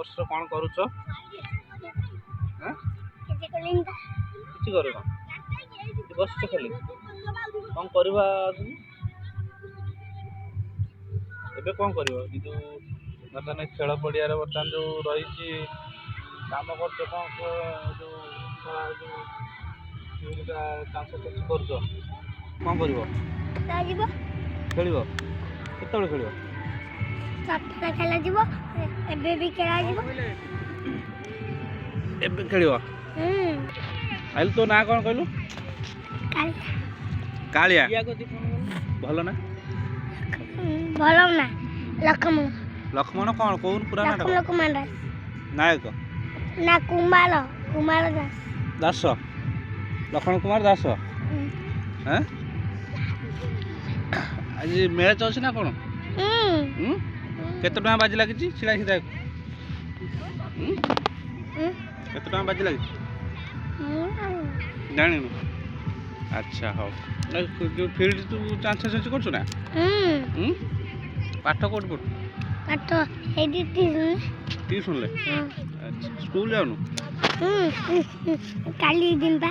ବର୍ଷ କ'ଣ କରୁଛ? କିଛି କରୁନ, ବସିଛ ଖାଲି। କ'ଣ କରିବା ଆଗକୁ? ଏବେ କ'ଣ କରିବ? କିନ୍ତୁ ବର୍ତ୍ତମାନ ଖେଳ ପଡ଼ିଆରେ ବର୍ତ୍ତମାନ ଯେଉଁ ରହିଛି କାମ କରୁଛ, କ'ଣ ଯୋଉଟା ଚାଷ କରୁଛ, କ'ଣ କରିବ? ଖେଳିବ? କେତେବେଳେ ଖେଳିବ? ଖେଳାଯିବ, ଏବେ ବି ଖେଳାଯିବ। ଏବେ ଖେଳିବ? ଆଇଲୁ, ତୋ ନାଁ କ'ଣ କହିଲୁ? କାଳିଆ। ଭଲ ନା? ଭଲ ନା? ଲକ୍ଷ୍ମଣ। ଲକ୍ଷ୍ମଣ କ'ଣ କହୁନୁ? ପୁରା ଲକ୍ଷ୍ମଣ ନାୟକ ନା କୁମାର ଦାସ। ଦାସ? ଲକ୍ଷ୍ମଣ କୁମାର ଦାସ। ଆଜି ମ୍ୟାଚ୍ ଅଛି ନା କ'ଣ? କେତେ ଟଙ୍କା ବାଜି ଲାଗିଛି? ଛିଡ଼ା ଛିଡ଼ା କେତେ ଟଙ୍କା ବାଜି ଲାଗିଛି ଜାଣିନୁ? ଆଚ୍ଛା, ହଉ। ଯେଉଁ ଫିଲ୍ଡ ତୁ ଚାଞ୍ଚା ଚାଞ୍ଚି କରୁଛୁ ନା? ପାଠ କୋଉଠି ପଢ଼ୁ? ପାଠ ଏଇଠି ଟିଉସନ୍ରେ? ଆଚ୍ଛା, ସ୍କୁଲ ଯାଉନୁ? କାଲି ଯିବା।